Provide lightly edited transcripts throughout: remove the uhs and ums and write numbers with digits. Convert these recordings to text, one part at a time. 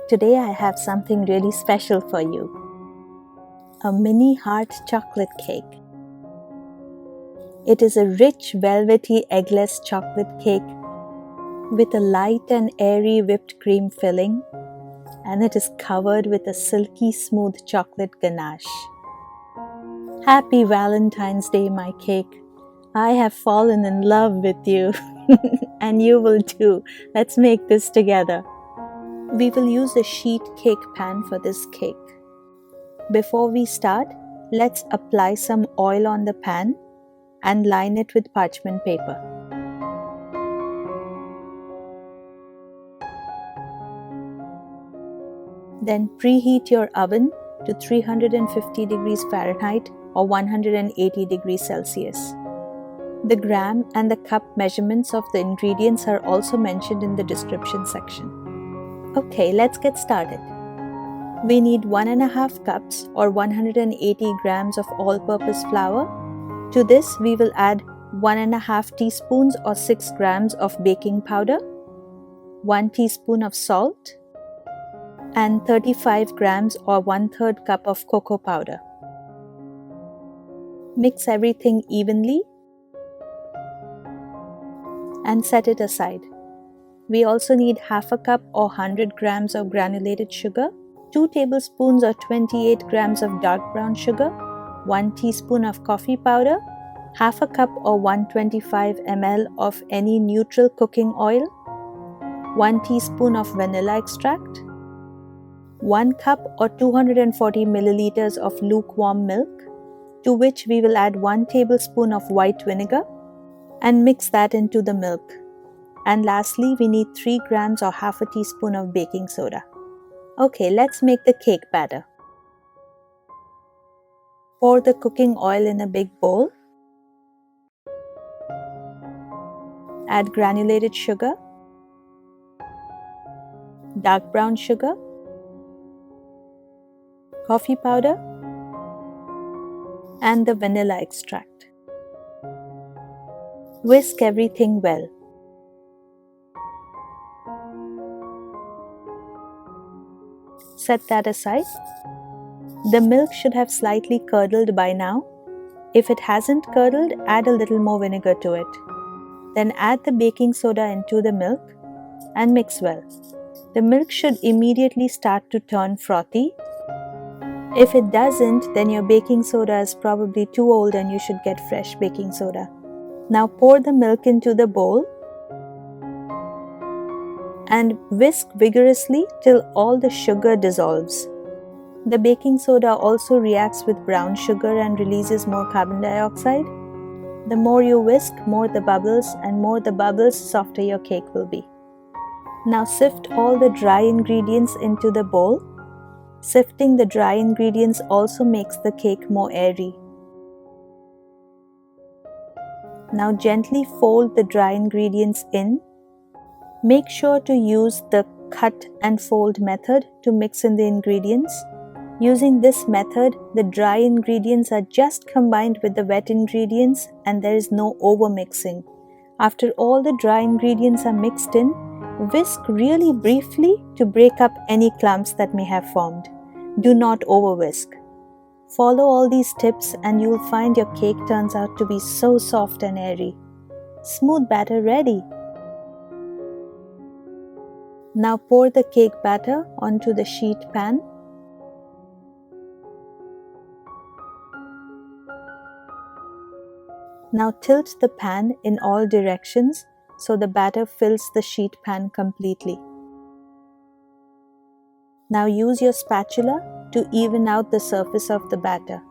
Today I have something really special for you. A mini heart chocolate cake. It is a rich velvety eggless chocolate cake with a light and airy whipped cream filling, and it is covered with a silky smooth chocolate ganache. Happy Valentine's Day, my cake. I have fallen in love with you and you will too. Let's make this together. We will use a sheet cake pan for this cake. Before we start, let's apply some oil on the pan and line it with parchment paper. Then preheat your oven to 350 degrees Fahrenheit or 180 degrees Celsius. The gram and the cup measurements of the ingredients are also mentioned in the description section. Okay, let's get started. We need 1.5 cups or 180 grams of all-purpose flour. To this, we will add 1.5 teaspoons or 6 grams of baking powder, 1 teaspoon of salt, and 35 grams or 1/3 cup of cocoa powder. Mix everything evenly and set it aside. We also need 1/2 cup or 100 grams of granulated sugar, 2 tablespoons or 28 grams of dark brown sugar, 1 teaspoon of coffee powder, 1/2 cup or 125 ml of any neutral cooking oil, 1 teaspoon of vanilla extract, 1 cup or 240 milliliters of lukewarm milk, to which we will add 1 tablespoon of white vinegar and mix that into the milk. And lastly, we need 3 grams or 1/2 teaspoon of baking soda. Okay, let's make the cake batter. Pour the cooking oil in a big bowl. Add granulated sugar, dark brown sugar, coffee powder, and the vanilla extract. Whisk everything well. Set that aside. The milk should have slightly curdled by now. If it hasn't curdled, add a little more vinegar to it. Then add the baking soda into the milk and mix well. The milk should immediately start to turn frothy. If it doesn't, then your baking soda is probably too old and you should get fresh baking soda. Now pour the milk into the bowl and whisk vigorously till all the sugar dissolves. The baking soda also reacts with brown sugar and releases more carbon dioxide. The more you whisk, more the bubbles, and more the bubbles, softer your cake will be. Now sift all the dry ingredients into the bowl. Sifting the dry ingredients also makes the cake more airy. Now gently fold the dry ingredients in. Make sure to use the cut and fold method to mix in the ingredients. Using this method, the dry ingredients are just combined with the wet ingredients and there is no overmixing. After all the dry ingredients are mixed in, whisk really briefly to break up any clumps that may have formed. Do not over-whisk. Follow all these tips and you will find your cake turns out to be so soft and airy. Smooth batter ready. Now pour the cake batter onto the sheet pan. Now tilt the pan in all directions so the batter fills the sheet pan completely. Now use your spatula to even out the surface of the batter.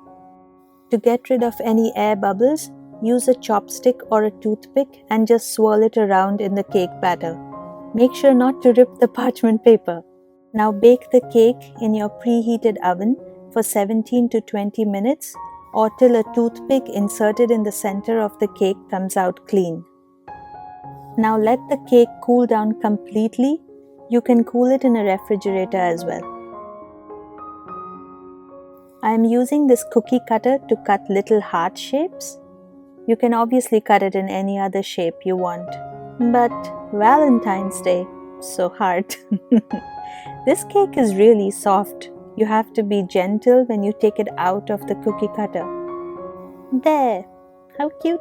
To get rid of any air bubbles, use a chopstick or a toothpick and just swirl it around in the cake batter. Make sure not to rip the parchment paper. Now bake the cake in your preheated oven for 17 to 20 minutes or till a toothpick inserted in the center of the cake comes out clean. Now let the cake cool down completely. You can cool it in a refrigerator as well. I am using this cookie cutter to cut little heart shapes. You can obviously cut it in any other shape you want. But Valentine's Day, so hard. This cake is really soft. You have to be gentle when you take it out of the cookie cutter. There! How cute!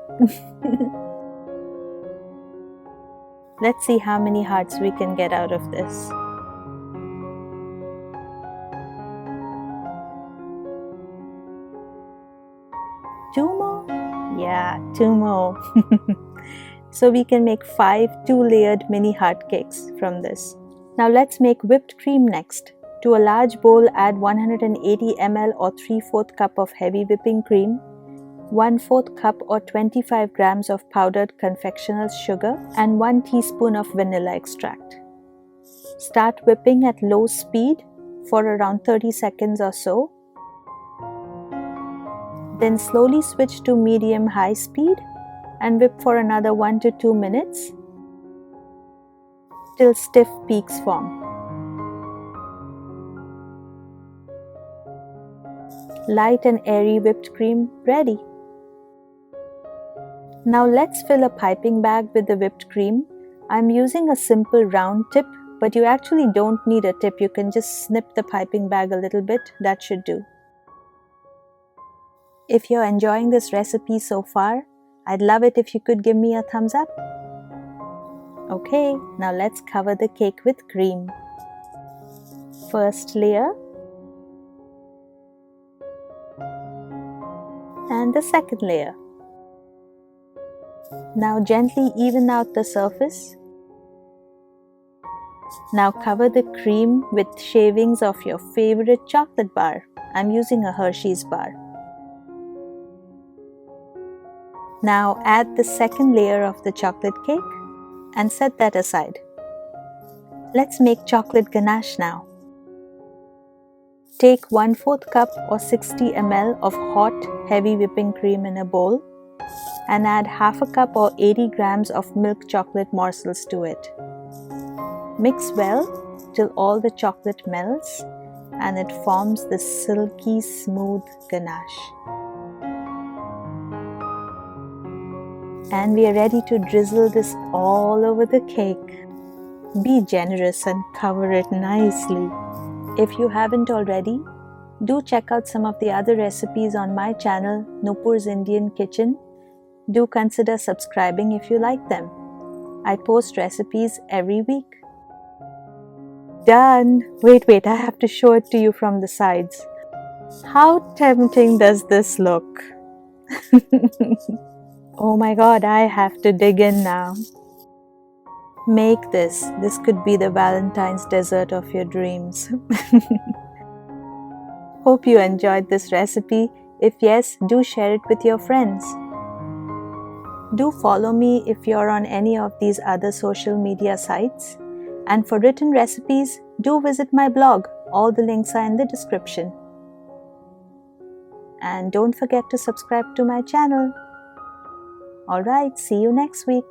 Let's see how many hearts we can get out of this. Two more? Yeah, two more. So we can make 5 2-layered mini heart cakes from this. Now let's make whipped cream next. To a large bowl, add 180 ml or 3/4 cup of heavy whipping cream, 1/4 cup or 25 grams of powdered confectional sugar, and 1 teaspoon of vanilla extract. Start whipping at low speed for around 30 seconds or so. Then slowly switch to medium-high speed and whip for another 1 to 2 minutes till stiff peaks form. Light and airy whipped cream ready. Now let's fill a piping bag with the whipped cream. I'm using a simple round tip, but you actually don't need a tip. You can just snip the piping bag a little bit. That should do. If you're enjoying this recipe so far, I'd love it if you could give me a thumbs up. Okay, now let's cover the cake with cream. First layer and the second layer. Now gently even out the surface. Now cover the cream with shavings of your favorite chocolate bar. I'm using a Hershey's bar. Now add the second layer of the chocolate cake and set that aside. Let's make chocolate ganache now. Take 1/4 cup or 60 ml of hot, heavy whipping cream in a bowl and add half a cup or 80 grams of milk chocolate morsels to it. Mix well till all the chocolate melts and it forms this silky, smooth ganache. And we are ready to drizzle this all over the cake. Be generous and cover it nicely. If you haven't already, do check out some of the other recipes on my channel, Nupur's Indian Kitchen. Do consider subscribing if you like them. I post recipes every week. Done! Wait, I have to show it to you from the sides. How tempting does this look? Oh my god, I have to dig in now. Make this. This could be the Valentine's dessert of your dreams. Hope you enjoyed this recipe. If yes, do share it with your friends. Do follow me if you're on any of these other social media sites. And for written recipes, do visit my blog. All the links are in the description. And don't forget to subscribe to my channel. Alright, see you next week.